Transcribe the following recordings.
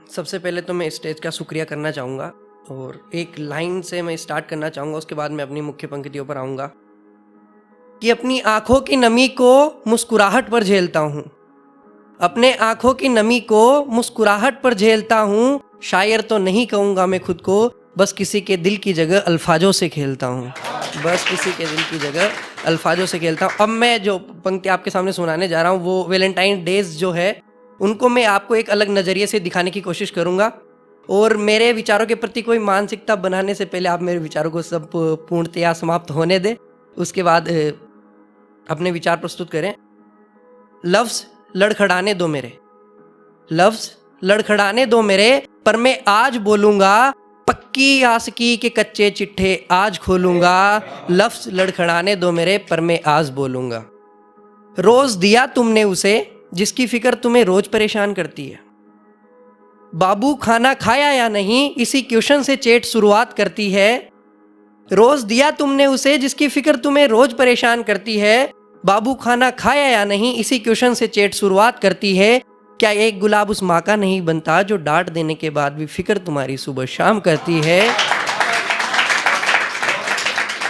सबसे पहले तो मैं स्टेज का शुक्रिया करना चाहूँगा और एक लाइन से मैं स्टार्ट करना चाहूँगा, उसके बाद मैं अपनी मुख्य पंक्तियों पर आऊँगा कि अपनी आँखों की नमी को मुस्कुराहट पर झेलता हूँ, अपने आँखों की नमी को मुस्कुराहट पर झेलता हूँ। शायर तो नहीं कहूँगा मैं खुद को, बस किसी के दिल की जगह अल्फाजों से खेलता हूँ, बस किसी के दिल की जगह अल्फाजों से खेलता हूँ। अब मैं जो पंक्ति आपके सामने सुनाने जा रहा हूँ वो वैलेंटाइन डेज जो है उनको मैं आपको एक अलग नज़रिए से दिखाने की कोशिश करूँगा। और मेरे विचारों के प्रति कोई मानसिकता बनाने से पहले आप मेरे विचारों को सब पूर्णतया समाप्त होने दें, उसके बाद अपने विचार प्रस्तुत करें। लफ्ज़ लड़खड़ाने दो मेरे, लफ्ज़ लड़खड़ाने दो मेरे, पर मैं आज बोलूँगा पक्की आशिकी के कच्चे चिट्ठे आज खोलूँगा। लफ्ज़ लड़खड़ाने दो मेरे, पर मैं आज बोलूँगा। रोज़ दिया तुमने उसे जिसकी फिक्र तुम्हें रोज परेशान करती है। बाबू खाना खाया या नहीं इसी क्वेश्चन से चैट शुरुआत करती है। रोज दिया तुमने उसे जिसकी फिक्र तुम्हें रोज परेशान करती है। बाबू खाना खाया या नहीं इसी क्वेश्चन से चैट शुरुआत करती है। क्या एक गुलाब उस माँ का नहीं बनता जो डांट देने के बाद भी फिक्र तुम्हारी सुबह शाम करती है।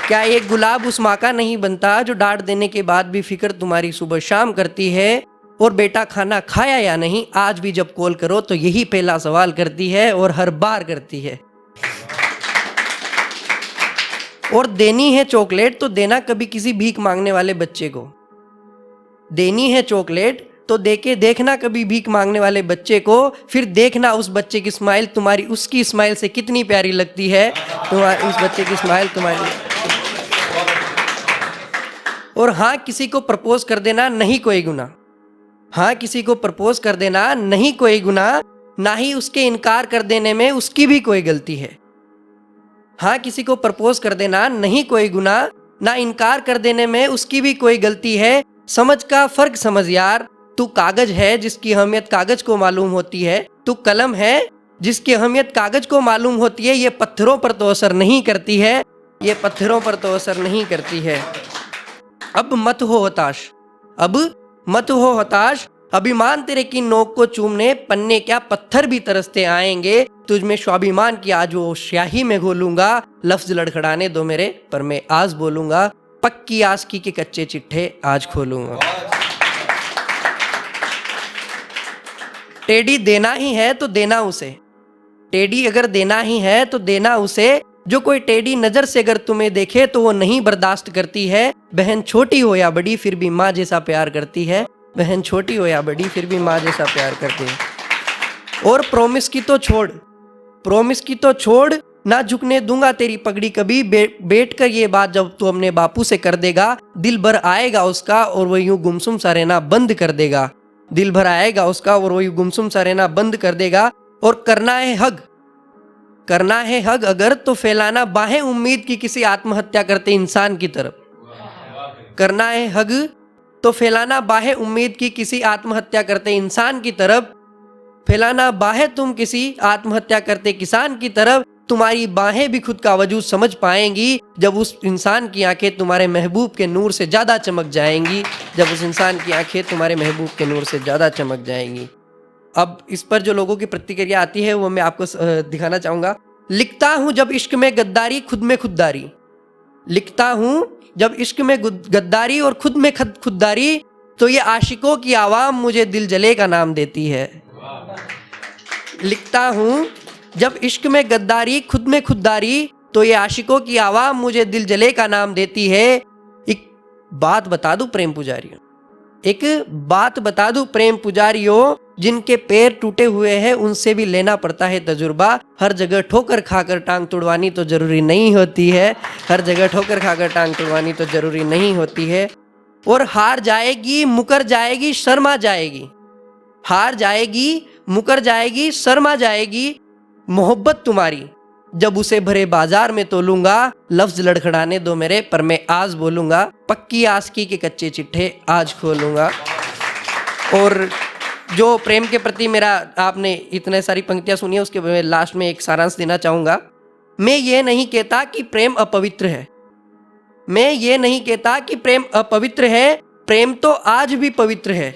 क्या एक गुलाब उस माँ का नहीं बनता जो डांट देने के बाद भी फिक्र तुम्हारी सुबह शाम करती है। और बेटा खाना खाया या नहीं आज भी जब कॉल करो तो यही पहला सवाल करती है और हर बार करती है। और देनी है चॉकलेट तो देना कभी किसी भीख मांगने वाले बच्चे को। देनी है चॉकलेट तो देके देखना कभी भीख मांगने वाले बच्चे को, फिर देखना उस बच्चे की स्माइल तुम्हारी उसकी स्माइल से कितनी प्यारी लगती है। तुम्हारी उस बच्चे की स्माइल तुम्हारी। और हाँ किसी को प्रपोज कर देना नहीं कोई गुनाह, हाँ किसी को प्रपोज कर देना नहीं कोई गुनाह, ना ही उसके इनकार कर देने में उसकी भी कोई गलती है। हाँ किसी को प्रपोज कर देना नहीं कोई गुनाह, ना इनकार कर देने में उसकी भी कोई गलती है। समझ का फर्क समझ यार, तू कागज है जिसकी अहमियत कागज को मालूम होती है, तू कलम है जिसकी अहमियत कागज को मालूम होती है। ये पत्थरों पर तो असर नहीं करती है, ये पत्थरों पर तो असर नहीं करती है। अब मत हो हताश, अब मत हो हताश, अभिमान तेरे की नोक को चूमने पन्ने क्या पत्थर भी तरसते आएंगे। तुझ में स्वाभिमान की आज वो स्याही में घोलूंगा। लफ्ज लड़खड़ाने दो मेरे, पर मैं आज बोलूंगा पक्की आशिकी के कच्चे चिट्ठे आज खोलूंगा। टेडी देना ही है तो देना उसे, टेडी अगर देना ही है तो देना उसे। जो कोई टेडी नजर से अगर तुम्हें देखे तो वो नहीं बर्दाश्त करती है। बहन छोटी हो या बड़ी फिर भी माँ जैसा प्यार करती है, बहन छोटी हो या बड़ी फिर भी माँ जैसा प्यार करती है। और प्रॉमिस की तो छोड़, प्रॉमिस की तो छोड़, ना झुकने दूंगा तेरी पगड़ी कभी। बैठ कर ये बात जब तू अपने बापू से कर देगा, दिल भर आएगा उसका और वो यूं गुमसुम सा रहना बंद कर देगा। दिल भर आएगा उसका और वो यूं गुमसुम सा रहना बंद कर देगा। और करना है हग, करना है हग अगर तो फैलाना बाहें उम्मीद की किसी आत्महत्या करते इंसान की तरफ। करना है हग तो फैलाना बाहें उम्मीद की किसी आत्महत्या करते इंसान की तरफ। फैलाना बाहें तुम किसी आत्महत्या करते किसान की तरफ। तुम्हारी बाहें भी खुद का वजूद समझ पाएंगी जब उस इंसान की आंखें तुम्हारे महबूब के नूर से ज्यादा चमक जाएंगी, जब उस इंसान की आंखें तुम्हारे महबूब के नूर से ज्यादा चमक जाएंगी। अब इस पर जो लोगों की प्रतिक्रिया आती है वो मैं आपको दिखाना चाहूंगा। लिखता हूं जब इश्क में गद्दारी खुद में खुददारी, लिखता हूं जब इश्क में गद्दारी और खुद में खुददारी, तो ये आशिकों की आवाम मुझे दिल जले का नाम देती है। लिखता हूं जब इश्क में गद्दारी खुद में खुददारी, तो ये आशिकों की आवाम मुझे दिल जले का नाम देती है। एक बात बता दूं प्रेम पुजारियों, एक बात बता दूं प्रेम पुजारियों, जिनके पैर टूटे हुए हैं उनसे भी लेना पड़ता है तजुर्बा। हर जगह ठोकर खाकर टांग तुड़वानी तो जरूरी नहीं होती है, हर जगह ठोकर खाकर टांग तुड़वानी तो जरूरी नहीं होती है। और हार जाएगी मुकर जाएगी शर्मा जाएगी, हार जाएगी मुकर जाएगी शर्मा जाएगी, मोहब्बत तुम्हारी जब उसे भरे बाजार में तोलूंगा। लफ्ज लड़खड़ाने दो मेरे, पर मैं आज बोलूंगा पक्की आशिकी के कच्चे चिट्ठे आज खोलूंगा। और जो प्रेम के प्रति मेरा आपने इतने सारी पंक्तियां सुनी है, उसके मैं लास्ट में एक सारांश देना चाहूंगा। मैं ये नहीं कहता कि प्रेम अपवित्र है, मैं ये नहीं कहता कि प्रेम अपवित्र है, प्रेम तो आज भी पवित्र है,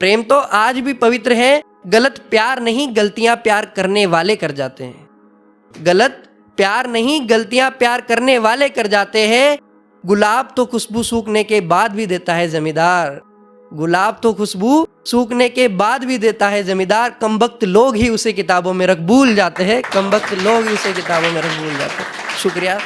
प्रेम तो आज भी पवित्र है। गलत प्यार नहीं गलतियां प्यार करने वाले कर जाते हैं। गलत प्यार नहीं गलतियां प्यार करने वाले कर जाते हैं। गुलाब तो खुशबू सूखने के बाद भी देता है जमींदार। गुलाब तो खुशबू सूखने के बाद भी देता है जमींदार। कमबख्त लोग ही उसे किताबों में रख भूल जाते हैं। कमबख्त लोग ही उसे किताबों में रख भूल जाते हैं। शुक्रिया।